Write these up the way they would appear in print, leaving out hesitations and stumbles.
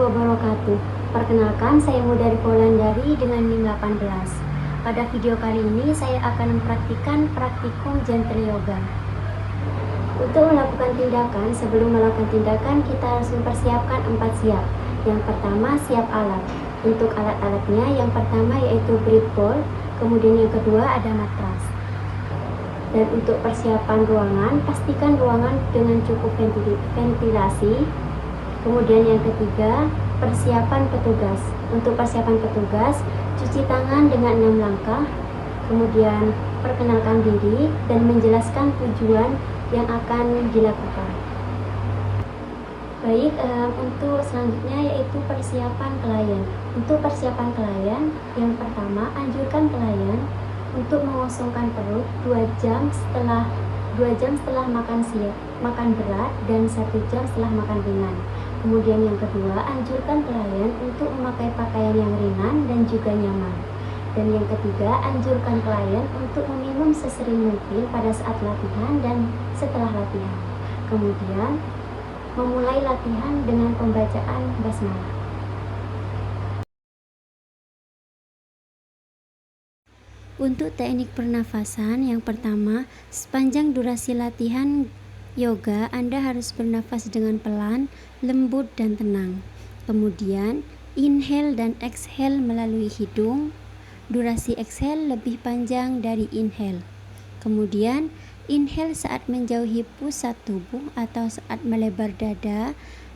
wabarakatuh. Perkenalkan, saya Mudari Polandari dengan NIM 18. Pada video kali ini saya akan mempraktikkan praktikum gentle yoga. Untuk melakukan tindakan, sebelum melakukan tindakan kita harus mempersiapkan 4 siap. Yang pertama, siap alat. Untuk alat-alatnya, yang pertama yaitu breath ball, kemudian yang kedua ada matras. Dan untuk persiapan ruangan, pastikan ruangan dengan cukup ventilasi. Kemudian yang ketiga, persiapan petugas. Untuk persiapan petugas, cuci tangan dengan 6 langkah. Kemudian perkenalkan diri dan menjelaskan tujuan yang akan dilakukan. Baik, untuk selanjutnya yaitu persiapan klien. Untuk persiapan klien, yang pertama anjurkan klien untuk mengosongkan perut 2 jam setelah makan berat dan 1 jam setelah makan ringan. Kemudian yang kedua, anjurkan klien untuk memakai pakaian yang ringan dan juga nyaman. Dan yang ketiga, anjurkan klien untuk meminum sesering mungkin pada saat latihan dan setelah latihan. Kemudian memulai latihan dengan pembacaan basmalah. Untuk teknik pernafasan, yang pertama, sepanjang durasi latihan yoga, Anda harus bernafas dengan pelan, lembut, dan tenang. Kemudian, inhale dan exhale melalui hidung. Durasi exhale lebih panjang dari inhale. Kemudian, inhale saat menjauhi pusat tubuh atau saat melebar dada,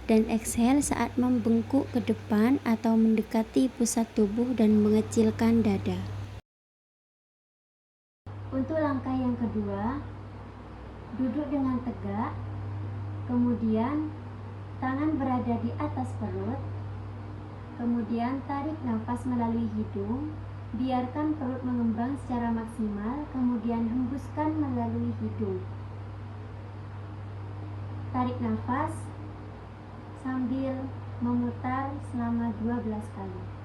dan exhale saat membengkuk ke depan atau mendekati pusat tubuh dan mengecilkan dada. Untuk langkah yang kedua, duduk dengan tegak, kemudian tangan berada di atas perut, kemudian tarik nafas melalui hidung, biarkan perut mengembang secara maksimal, kemudian hembuskan melalui hidung. Tarik nafas sambil memutar selama 12 kali.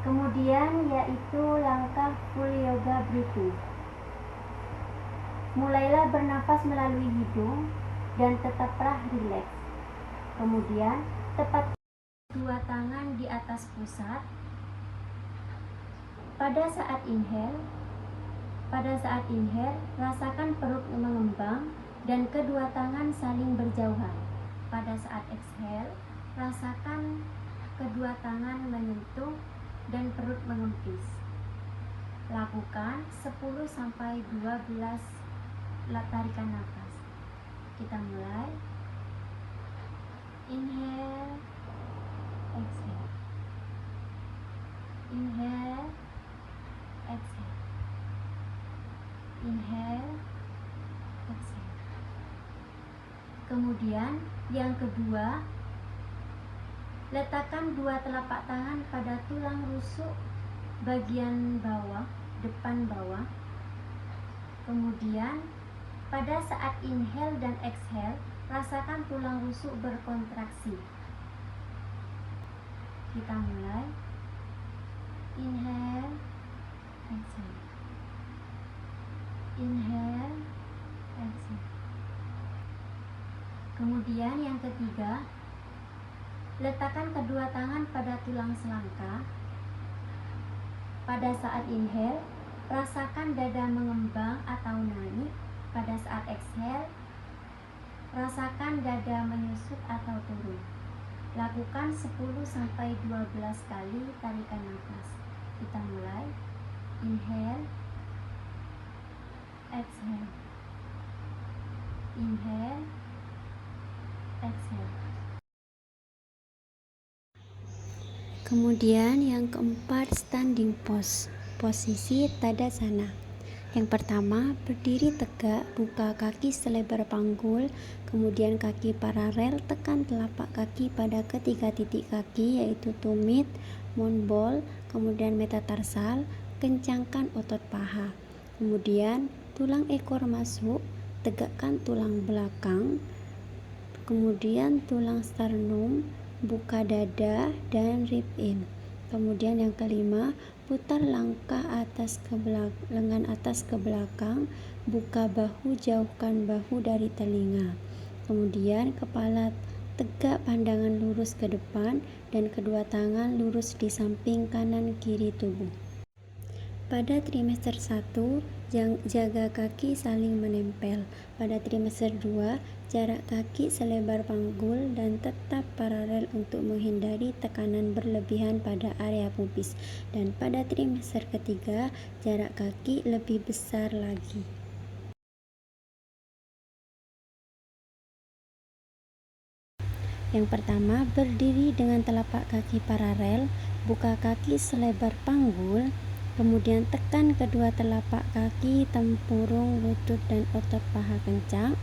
Kemudian yaitu langkah full yoga breathing. Mulailah bernafas melalui hidung dan tetaplah rileks. Kemudian tepat 2 tangan di atas pusat. Pada saat inhale, rasakan perut mengembang dan kedua tangan saling berjauhan. Pada saat exhale, rasakan kedua tangan menyentuh dan perut mengempis. Lakukan 10-12 tarikan nafas. Kita mulai. Inhale, exhale. Inhale, exhale. Inhale, exhale. Kemudian yang kedua, letakkan 2 telapak tangan pada tulang rusuk bagian bawah, depan bawah. Kemudian pada saat inhale dan exhale, rasakan tulang rusuk berkontraksi. Kita mulai. Inhale, exhale. Inhale, exhale. Kemudian yang ketiga, letakkan kedua tangan pada tulang selangka. Pada saat inhale, rasakan dada mengembang atau naik. Pada saat exhale, rasakan dada menyusut atau turun. Lakukan 10-12 kali tarikan nafas. Kita mulai. Inhale, exhale. Inhale, exhale. Kemudian yang keempat, standing pose, posisi Tadasana. Yang pertama, berdiri tegak, buka kaki selebar panggul, kemudian kaki paralel, tekan telapak kaki pada ketiga titik kaki yaitu tumit, moon ball, kemudian metatarsal, kencangkan otot paha. Kemudian tulang ekor masuk, tegakkan tulang belakang, kemudian tulang sternum, buka dada, dan rib in. Kemudian yang kelima, putar langkah lengan atas ke belakang, buka bahu, jauhkan bahu dari telinga. Kemudian kepala tegak, pandangan lurus ke depan, dan kedua tangan lurus di samping kanan kiri tubuh. Pada trimester 1, jaga kaki saling menempel. Pada trimester 2, jarak kaki selebar panggul dan tetap paralel untuk menghindari tekanan berlebihan pada area pubis. Dan pada trimester ketiga, jarak kaki lebih besar lagi. Yang pertama, berdiri dengan telapak kaki paralel, buka kaki selebar panggul, kemudian tekan kedua telapak kaki, tempurung, lutut, dan otot paha kencang,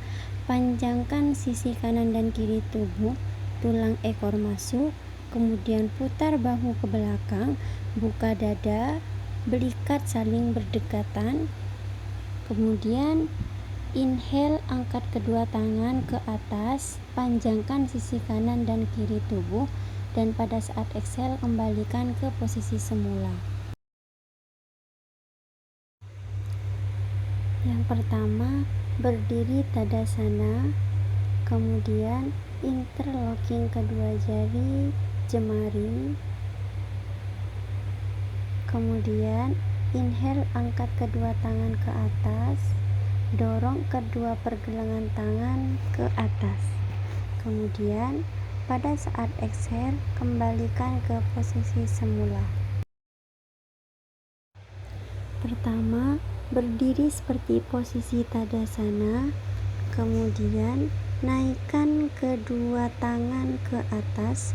panjangkan sisi kanan dan kiri tubuh, tulang ekor masuk, kemudian putar bahu ke belakang, buka dada, belikat saling berdekatan, kemudian inhale, angkat kedua tangan ke atas, panjangkan sisi kanan dan kiri tubuh, dan pada saat exhale kembalikan ke posisi semula. Yang pertama, berdiri tadasana, kemudian interlocking kedua jari jemari, kemudian inhale, angkat kedua tangan ke atas, dorong kedua pergelangan tangan ke atas. Kemudian pada saat exhale kembalikan ke posisi semula. Pertama, berdiri seperti posisi tadasana, kemudian naikkan kedua tangan ke atas,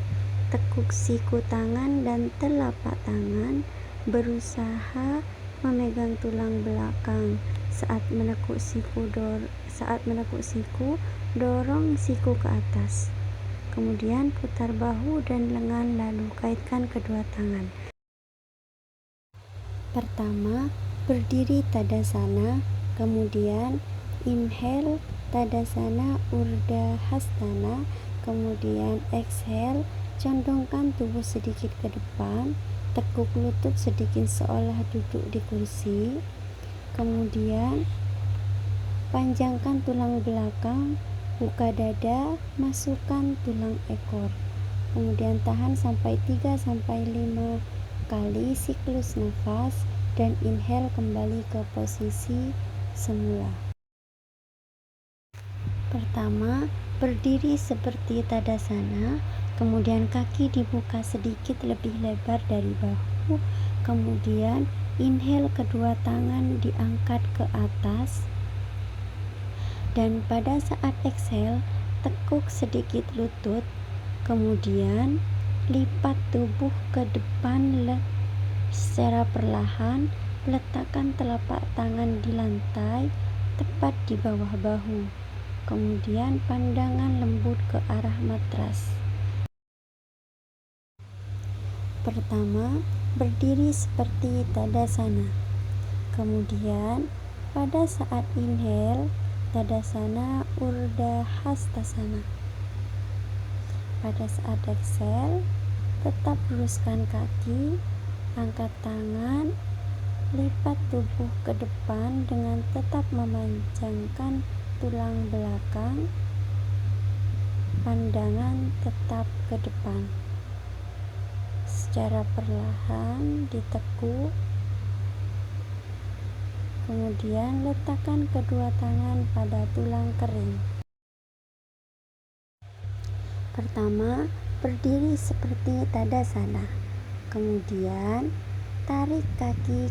tekuk siku tangan dan telapak tangan, berusaha memegang tulang belakang. Saat menekuk siku, dorong siku ke atas. Kemudian putar bahu dan lengan, lalu kaitkan kedua tangan. Pertama, berdiri tadasana, kemudian inhale tadasana urdha hastana, kemudian exhale, condongkan tubuh sedikit ke depan, tekuk lutut sedikit seolah duduk di kursi. Kemudian panjangkan tulang belakang, buka dada, masukkan tulang ekor. Kemudian tahan sampai 3-5 kali siklus nafas dan inhale kembali ke posisi semula. Pertama, berdiri seperti tadasana, kemudian kaki dibuka sedikit lebih lebar dari bahu, kemudian inhale, kedua tangan diangkat ke atas, dan pada saat exhale tekuk sedikit lutut, kemudian lipat tubuh ke depan secara perlahan, letakkan telapak tangan di lantai tepat di bawah bahu, kemudian pandangan lembut ke arah matras. Pertama, berdiri seperti tadasana. Kemudian pada saat inhale, tadasana urdha hastasana. Pada saat exhale, tetap luruskan kaki, angkat tangan, lipat tubuh ke depan dengan tetap memanjangkan tulang belakang, pandangan tetap ke depan. Secara perlahan ditekuk, kemudian letakkan kedua tangan pada tulang kering. Pertama, berdiri seperti tadasana. Kemudian tarik kaki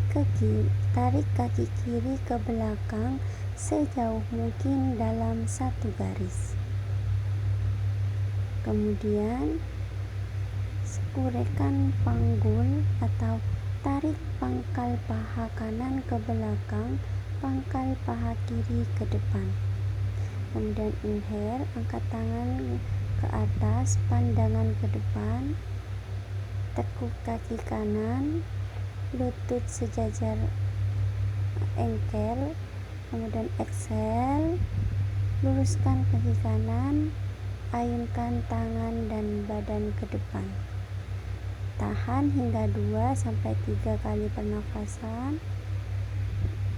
kiri ke belakang sejauh mungkin dalam satu garis. Kemudian sekurekan panggul atau tarik pangkal paha kanan ke belakang, pangkal paha kiri ke depan. Kemudian inhale, angkat tangan ke atas, pandangan ke depan, tekuk kaki kanan, lutut sejajar engkel. Kemudian exhale, luruskan kaki kanan, ayunkan tangan dan badan ke depan. Tahan hingga 2-3 kali pernafasan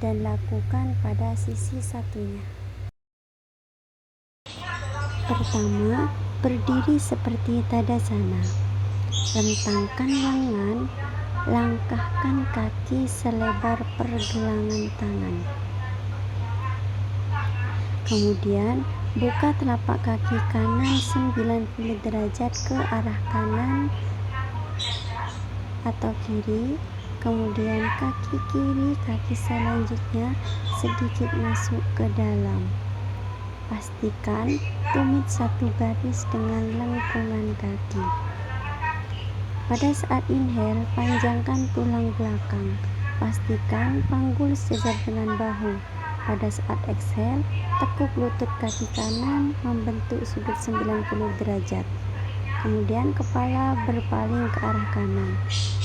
dan lakukan pada sisi satunya. Pertama, berdiri seperti Tadasana. Rentangkan lengan, langkahkan kaki selebar pergelangan tangan. Kemudian, buka telapak kaki kanan 90 derajat ke arah kanan atau kiri, kemudian kaki kiri, kaki selanjutnya sedikit masuk ke dalam. Pastikan tumit satu garis dengan lengkungan kaki. Pada saat inhale, panjangkan tulang belakang. Pastikan panggul sejajar dengan bahu. Pada saat exhale, tekuk lutut kaki kanan membentuk sudut 90 derajat. Kemudian kepala berpaling ke arah kanan.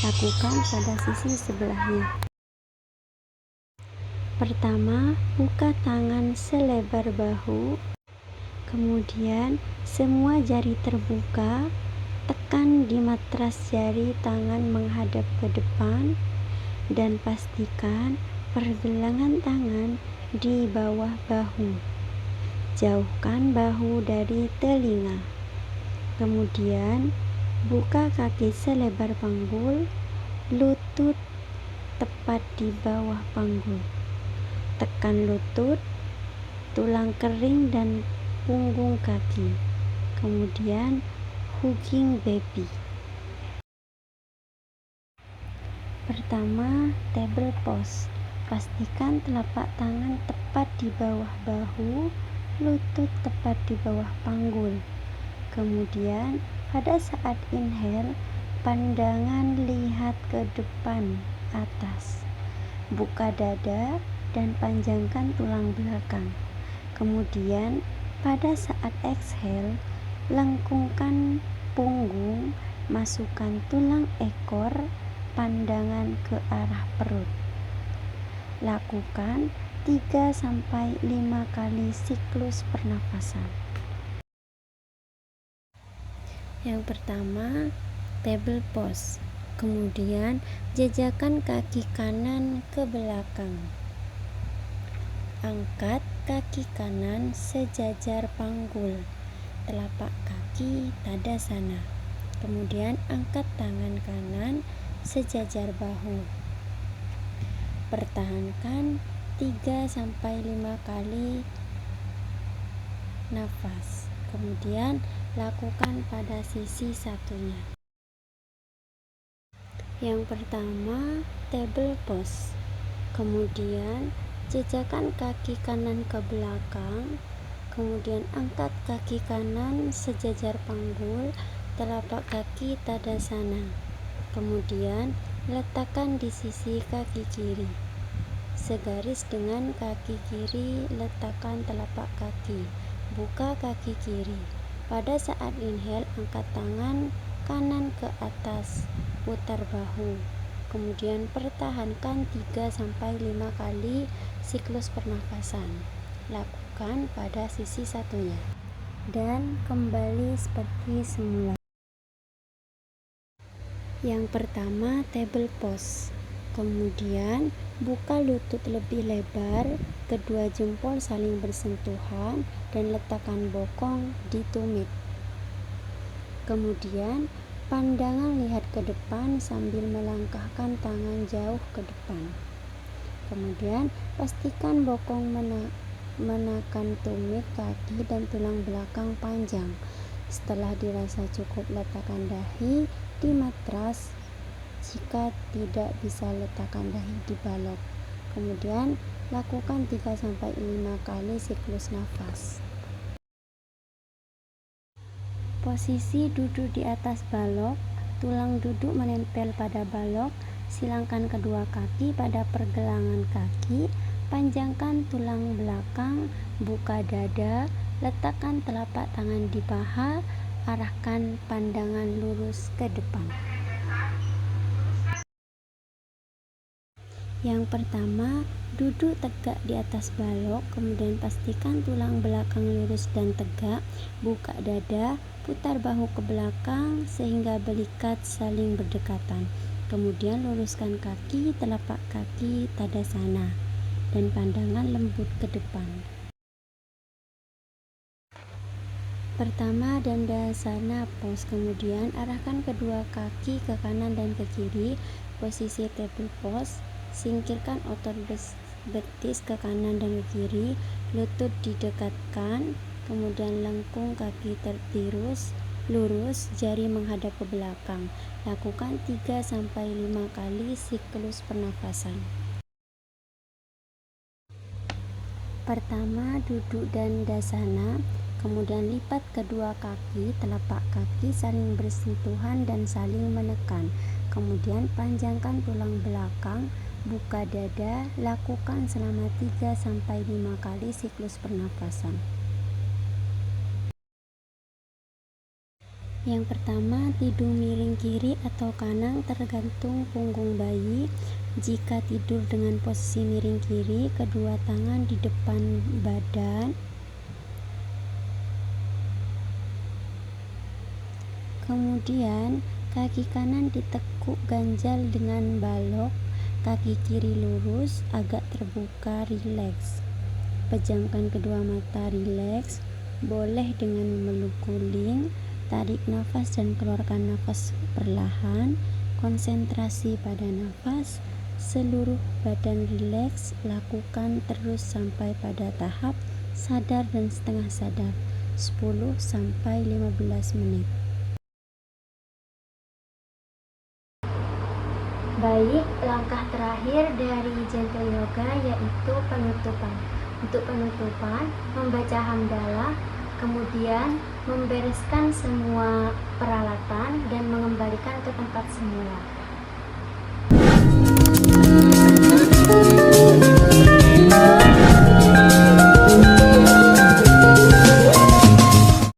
Lakukan pada sisi sebelahnya. Pertama, buka tangan selebar bahu. Kemudian semua jari terbuka. Tekan di matras jari, tangan menghadap ke depan. Dan pastikan pergelangan tangan di bawah bahu. Jauhkan bahu dari telinga. Kemudian, buka kaki selebar panggul, lutut tepat di bawah panggul. Tekan lutut, tulang kering dan punggung kaki. Kemudian, hugging baby. Pertama, table pose. Pastikan telapak tangan tepat di bawah bahu, lutut tepat di bawah panggul. Kemudian, pada saat inhale, pandangan lihat ke depan, atas. Buka dada dan panjangkan tulang belakang. Kemudian, pada saat exhale, lengkungkan punggung, masukkan tulang ekor, pandangan ke arah perut. Lakukan 3-5 kali siklus pernafasan. Yang pertama, table pose. Kemudian, jajakan kaki kanan ke belakang. Angkat kaki kanan sejajar panggul. Telapak kaki Tadasana. Kemudian, angkat tangan kanan sejajar bahu. Pertahankan 3-5 kali nafas. Kemudian, lakukan pada sisi satunya. Yang pertama, table pose. Kemudian, jajakan kaki kanan ke belakang. Kemudian, angkat kaki kanan sejajar panggul, telapak kaki Tadasana. Kemudian, letakkan di sisi kaki kiri. Segaris dengan kaki kiri, letakkan telapak kaki. Buka kaki kiri. Pada saat inhale, angkat tangan kanan ke atas, putar bahu. Kemudian pertahankan 3-5 kali siklus pernafasan. Lakukan pada sisi satunya. Dan kembali seperti semula. Yang pertama, table pose. Kemudian, buka lutut lebih lebar, kedua jempol saling bersentuhan, dan letakkan bokong di tumit. Kemudian, pandangan lihat ke depan sambil melangkahkan tangan jauh ke depan. Kemudian, pastikan bokong menekan tumit kaki dan tulang belakang panjang. Setelah dirasa cukup, letakkan dahi di matras. Jika tidak bisa, letakkan dahi di balok. Kemudian, lakukan 3-5 kali siklus nafas. Posisi duduk di atas balok, tulang duduk menempel pada balok, silangkan kedua kaki pada pergelangan kaki, panjangkan tulang belakang, buka dada, letakkan telapak tangan di paha, arahkan pandangan lurus ke depan. Yang pertama, duduk tegak di atas balok, kemudian pastikan tulang belakang lurus dan tegak, buka dada, putar bahu ke belakang sehingga belikat saling berdekatan. Kemudian luruskan kaki, telapak kaki tadasana, dan pandangan lembut ke depan. Pertama, dandasana pose, kemudian arahkan kedua kaki ke kanan dan ke kiri, posisi table pose, singkirkan otot betis ke kanan dan ke kiri, lutut didekatkan, kemudian lengkung kaki tertirus, lurus, jari menghadap ke belakang. Lakukan 3-5 kali siklus pernafasan. Pertama, duduk dandasana, kemudian lipat kedua kaki, telapak kaki saling bersentuhan dan saling menekan. Kemudian panjangkan tulang belakang, buka dada, lakukan selama 3-5 kali siklus pernapasan. Yang pertama, tidur miring kiri atau kanan tergantung punggung bayi. Jika tidur dengan posisi miring kiri, kedua tangan di depan badan. Kemudian, kaki kanan ditekuk ganjal dengan balok, kaki kiri lurus, agak terbuka, rileks. Pejamkan kedua mata, rileks. Boleh dengan memeluk guling. Tarik nafas dan keluarkan nafas perlahan. Konsentrasi pada nafas. Seluruh badan rileks. Lakukan terus sampai pada tahap sadar dan setengah sadar, 10-15 menit. Baik, langkah terakhir dari gentle yoga yaitu penutupan. Untuk penutupan, membaca hamdalah, kemudian membereskan semua peralatan dan mengembalikan ke tempat semula.